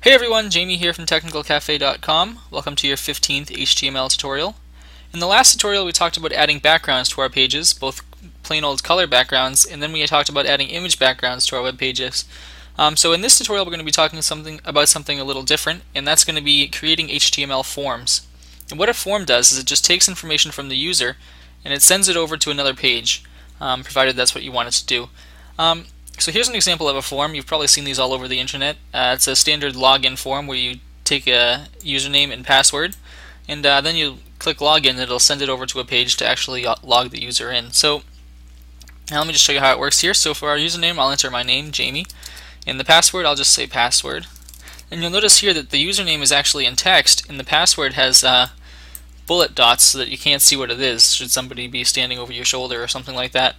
Hey everyone, Jamie here from TechnicalCafe.com. Welcome to your 15th HTML tutorial. In the last tutorial we talked about adding backgrounds to our pages, both plain old color backgrounds, and then we talked about adding image backgrounds to our web pages. So in this tutorial we're going to be talking about something a little different, and that's going to be creating HTML forms. And what a form does is it just takes information from the user and it sends it over to another page, provided that's what you want it to do. So here's an example of a form. You've probably seen these all over the internet. It's a standard login form where you take a username and password, and then you click login and it'll send it over to a page to actually log the user in. So now let me just show you how it works here. So for our username, I'll enter my name, Jamie, and the password, I'll just say password. And you'll notice here that the username is actually in text, and the password has bullet dots so that you can't see what it is should somebody be standing over your shoulder or something like that.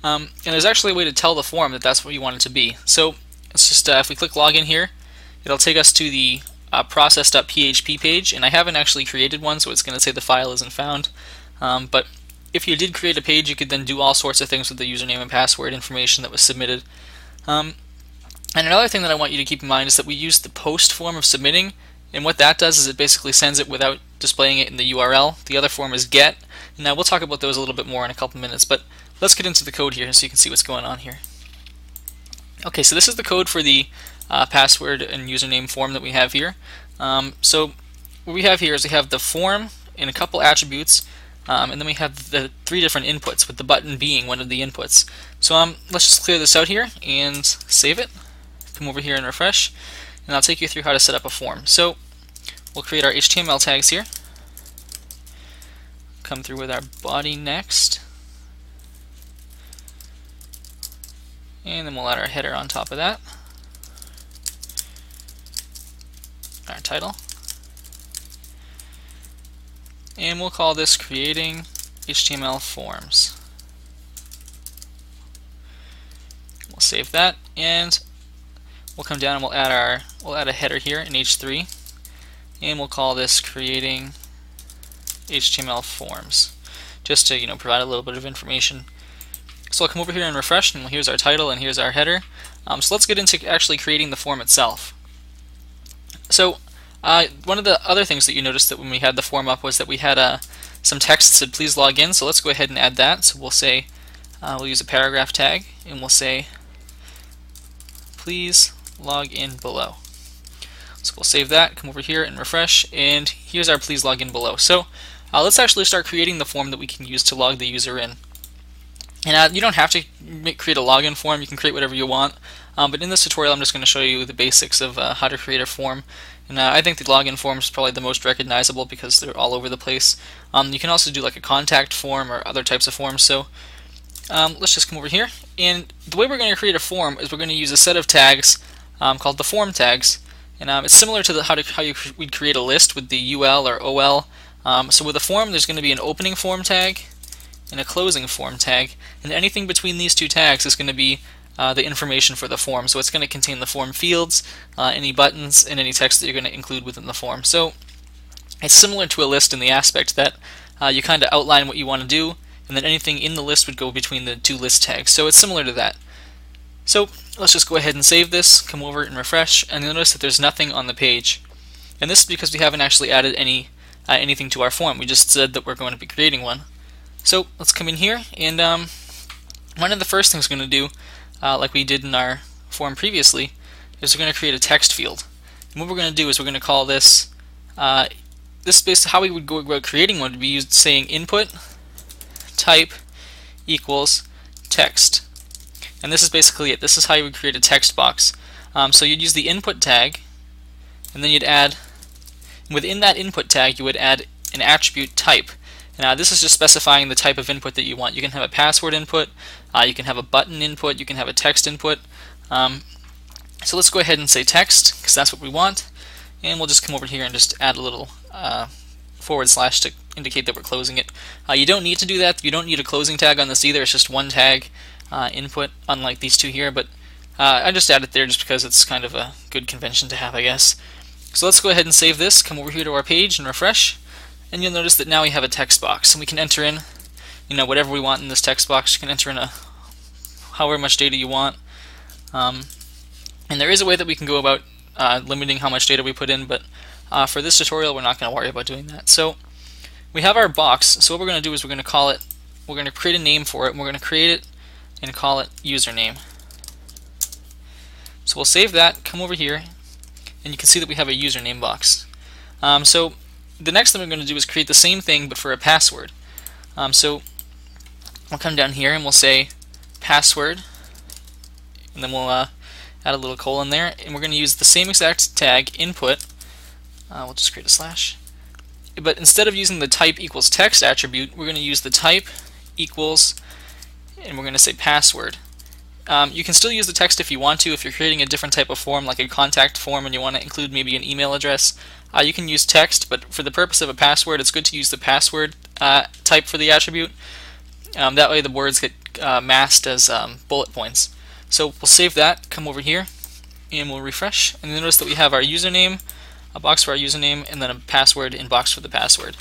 And there's actually a way to tell the form that that's what you want it to be. So it's just if we click login here, it'll take us to the process.php page, and I haven't actually created one, so it's going to say the file isn't found. But if you did create a page, you could then do all sorts of things with the username and password information that was submitted. And another thing that I want you to keep in mind is that we use the post form of submitting, and what that does is it basically sends it without displaying it in the URL. The other form is get. Now we'll talk about those a little bit more in a couple minutes, but let's get into the code here so you can see what's going on here. Okay, so this is the code for the password and username form that we have here. So what we have here is we have the form and a couple attributes, and then we have the three different inputs, with the button being one of the inputs. So let's just clear this out here and save it. Come over here and refresh, and I'll take you through how to set up a form. So we'll create our HTML tags here. Come through with our body next. And then we'll add our header on top of that. Our title. And we'll call this creating HTML forms. We'll save that, and we'll come down and we'll add a header here in H3, and we'll call this creating HTML forms, just to provide a little bit of information. So I'll come over here and refresh, and here's our title and here's our header. So let's get into actually creating the form itself. So one of the other things that you noticed that when we had the form up was that we had some text that said please log in. So let's go ahead and add that. So we'll say we'll use a paragraph tag, and we'll say please log in below. So we'll save that, come over here and refresh, and here's our please log in below. So let's actually start creating the form that we can use to log the user in. And you don't have to create a login form, you can create whatever you want. But in this tutorial I'm just going to show you the basics of how to create a form. And I think the login form is probably the most recognizable because they're all over the place. You can also do like a contact form or other types of forms. So let's just come over here. And the way we're going to create a form is we're going to use a set of tags called the form tags. And it's similar to how we'd create a list with the UL or OL. So with a form there's going to be an opening form tag and a closing form tag, and anything between these two tags is going to be the information for the form. So it's going to contain the form fields, any buttons, and any text that you're going to include within the form. So it's similar to a list in the aspect that you kind of outline what you want to do, and then anything in the list would go between the two list tags. So it's similar to that. So let's just go ahead and save this, come over and refresh, and you'll notice that there's nothing on the page. And this is because we haven't actually added anything to our form. We just said that we're going to be creating one. So let's come in here, and one of the first things we're going to do, like we did in our form previously, is we're going to create a text field. And what we're going to do is we're going to call this, how we would go about creating one would be saying input type equals text. And this is basically it. This is how you would create a text box. So you'd use the input tag, and then you'd add, within that input tag you would add an attribute type. Now this is just specifying the type of input that you want. You can have a password input, you can have a button input, you can have a text input. So let's go ahead and say text, because that's what we want, and we'll just come over here and just add a little / to indicate that we're closing it. You don't need to do that. You don't need a closing tag on this either. It's just one tag input, unlike these two here, but I just added it there just because it's kind of a good convention to have, I guess. So let's go ahead and save this, come over here to our page and refresh. And you'll notice that now we have a text box, and we can enter in, whatever we want in this text box. You can enter in however much data you want. And there is a way that we can go about limiting how much data we put in, but for this tutorial we're not going to worry about doing that. So we have our box, so what we're going to do is we're going to create a name for it, and we're going to create it and call it username. So we'll save that, come over here, and you can see that we have a username box. So the next thing we're going to do is create the same thing but for a password. So we'll come down here and we'll say password, and then we'll add a little colon there, and we're going to use the same exact tag input. We'll just create a slash. But instead of using the type equals text attribute, we're going to use the type equals, and we're going to say password. You can still use the text if you want to. If you're creating a different type of form, like a contact form, and you want to include maybe an email address, you can use text, but for the purpose of a password, it's good to use the password type for the attribute. That way the words get masked as bullet points. So we'll save that, come over here, and we'll refresh, and notice that we have our username, a box for our username, and then a password in box for the password.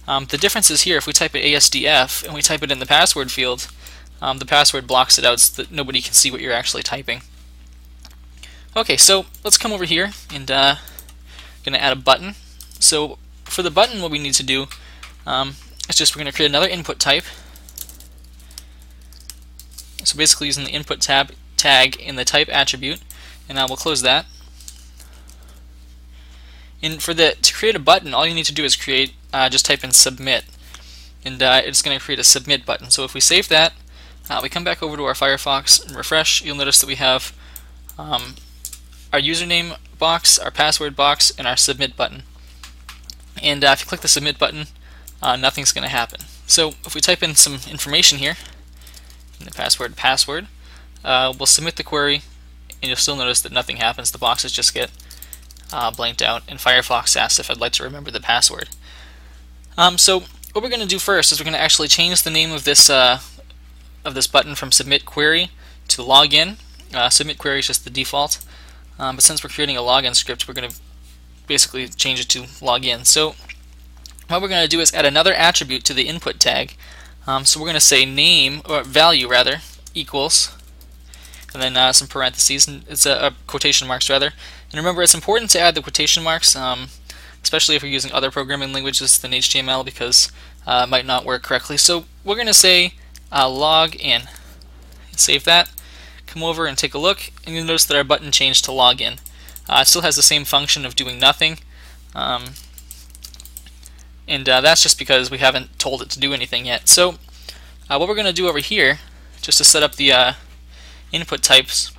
The difference is here, if we type it ASDF and we type it in the password field, the password blocks it out so that nobody can see what you're actually typing. Okay, so let's come over here and going to add a button. So for the button, what we need to do is just we're going to create another input type. So basically using the input tag in the type attribute, and we'll close that. And to create a button, all you need to do is just type in submit, and it's going to create a submit button. So if we save that, we come back over to our Firefox and refresh, you'll notice that we have our username box, our password box, and our submit button. And if you click the submit button, nothing's going to happen. So if we type in some information here, in the password, we'll submit the query, and you'll still notice that nothing happens. The boxes just get blanked out, and Firefox asks if I'd like to remember the password. So what we're going to do first is we're going to actually change the name of this button from submit query to login. Submit query is just the default, but since we're creating a login script, we're going to basically change it to login. So what we're going to do is add another attribute to the input tag. So we're going to say name, or value rather, equals, and then some parentheses, and it's quotation marks rather. And remember, it's important to add the quotation marks, especially if you're using other programming languages than HTML, because it might not work correctly. So we're going to say log in. Save that, come over and take a look, and you'll notice that our button changed to login. It still has the same function of doing nothing, and that's just because we haven't told it to do anything yet. So what we're going to do over here, just to set up the input types,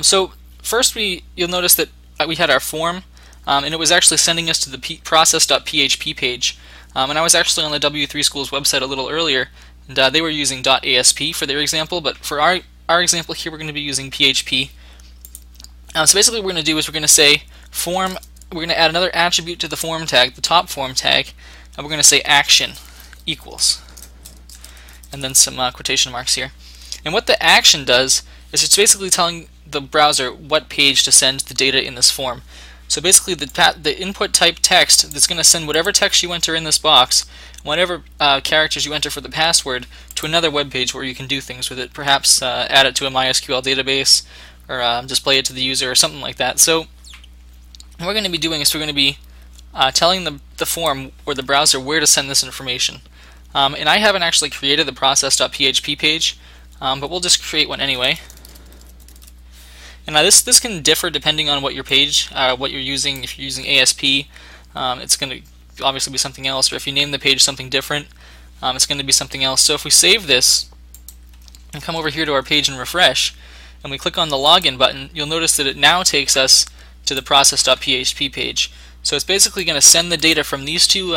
so first you'll notice that we had our form, and it was actually sending us to the process.php page. And I was actually on the W3 Schools website a little earlier, and they were using .asp for their example, but for our example here we're going to be using PHP. So basically what we're going to do is we're going to say form, we're going to add another attribute to the form tag, the top form tag, and we're going to say action equals, and then some quotation marks here. And what the action does is it's basically telling the browser what page to send the data in this form. So basically the input type text that's going to send whatever text you enter in this box, whatever characters you enter for the password, to another web page where you can do things with it, perhaps add it to a MySQL database, or display it to the user, or something like that. So what we're going to be doing is we're going to be telling the form or the browser where to send this information. And I haven't actually created the process.php page, but we'll just create one anyway. And now this can differ depending on what your page, what you're using. If you're using ASP, it's going to obviously be something else, or if you name the page something different, it's going to be something else. So if we save this and come over here to our page and refresh, and we click on the login button, you'll notice that it now takes us to the process.php page. So it's basically going to send the data from these two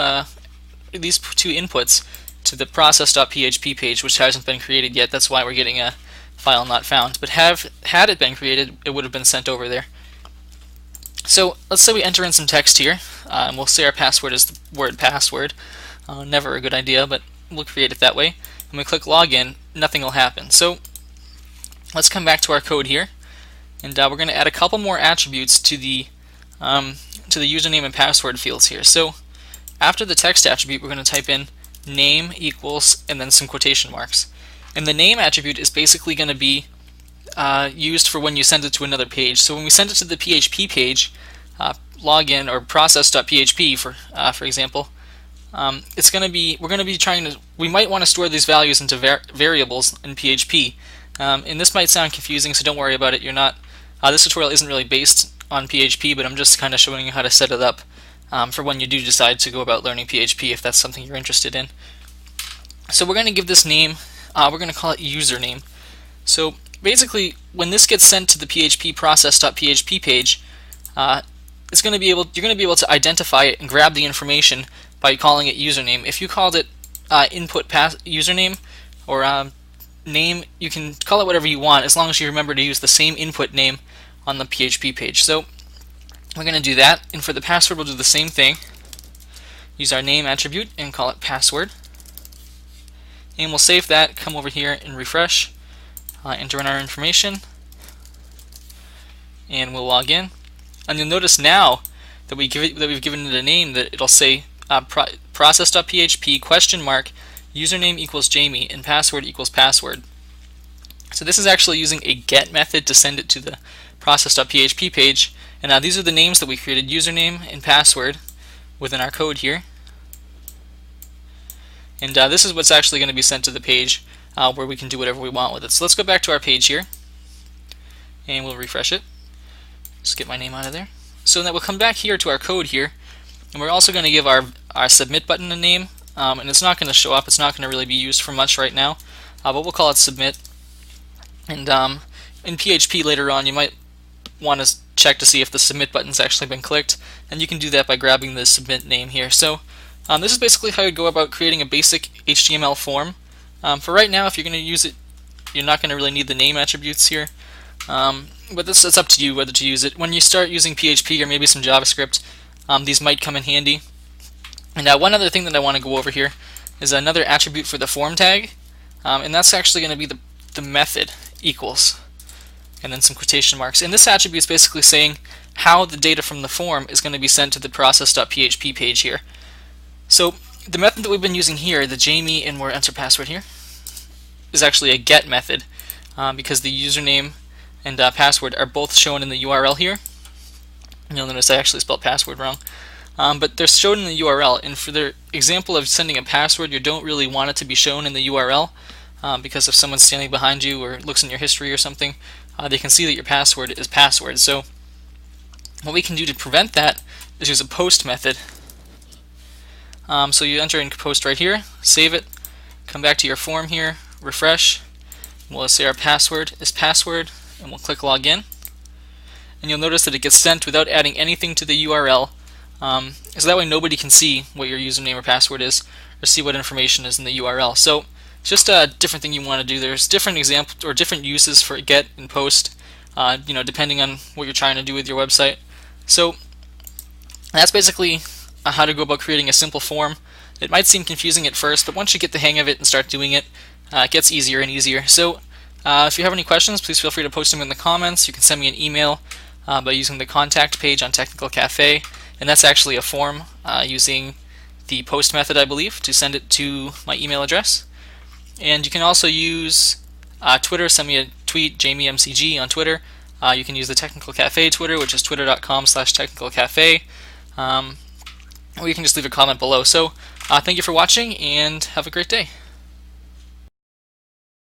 inputs to the process.php page, which hasn't been created yet. That's why we're getting a file not found. But had it been created, it would have been sent over there. So let's say we enter in some text here, and we'll say our password is the word password. Never a good idea, but we'll create it that way. And we click login, nothing will happen. So let's come back to our code here, and we're going to add a couple more attributes to the username and password fields here. So after the text attribute, we're going to type in name equals and then some quotation marks. And the name attribute is basically going to be used for when you send it to another page. So when we send it to the PHP page, login or process.php for example, it's going to be we might want to store these values into variables in PHP, and this might sound confusing, so don't worry about it. You're not. This tutorial isn't really based on PHP, but I'm just kind of showing you how to set it up for when you do decide to go about learning PHP, if that's something you're interested in. So we're going to give this name. We're going to call it username. So basically, when this gets sent to the PHP process.php page, you're going to be able to identify it and grab the information by calling it username. If you called it input username or name, you can call it whatever you want as long as you remember to use the same input name on the PHP page. So we're going to do that, and for the password we'll do the same thing. Use our name attribute and call it password. And we'll save that, come over here and refresh, enter in our information, and we'll log in. And you'll notice now that we've given it a name that it'll say process.php username equals Jamie and password equals password. So this is actually using a get method to send it to the process.php page. And now these are the names that we created, username and password, within our code here. And this is what's actually going to be sent to the page where we can do whatever we want with it. So let's go back to our page here, and we'll refresh it. Just get my name out of there. So then we'll come back here to our code here, and we're also going to give our submit button a name. And it's not going to show up. It's not going to really be used for much right now, but we'll call it submit. And in PHP later on, you might want to check to see if the submit button's actually been clicked, and you can do that by grabbing the submit name here. So this is basically how you go about creating a basic HTML form. For right now, if you're going to use it, you're not going to really need the name attributes here. But it's up to you whether to use it. When you start using PHP or maybe some JavaScript, these might come in handy. And one other thing that I want to go over here is another attribute for the form tag, and that's actually going to be the method equals, and then some quotation marks. And this attribute is basically saying how the data from the form is going to be sent to the process.php page here. So the method that we've been using here, the Jamie, and we'll enter password here, is actually a get method because the username and password are both shown in the URL here. You'll notice I actually spelled password wrong. But they're shown in the URL, and for the example of sending a password, you don't really want it to be shown in the URL because if someone's standing behind you or looks in your history or something, they can see that your password is password. So what we can do to prevent that is use a post method. So you enter in post right here, save it, come back to your form here, refresh, we'll say our password is password, and we'll click login. And you'll notice that it gets sent without adding anything to the URL. So that way nobody can see what your username or password is or see what information is in the URL. So it's just a different thing you want to do. There's different examples or different uses for get and post, depending on what you're trying to do with your website. So that's basically how to go about creating a simple form. It might seem confusing at first, but once you get the hang of it and start doing it, it gets easier and easier. So if you have any questions, please feel free to post them in the comments. You can send me an email by using the contact page on Technical Cafe. And that's actually a form using the post method, I believe, to send it to my email address. And you can also use Twitter. Send me a tweet, JamieMCG on Twitter. You can use the Technical Cafe Twitter, which is twitter.com/technicalcafe. Or you can just leave a comment below. So thank you for watching, and have a great day.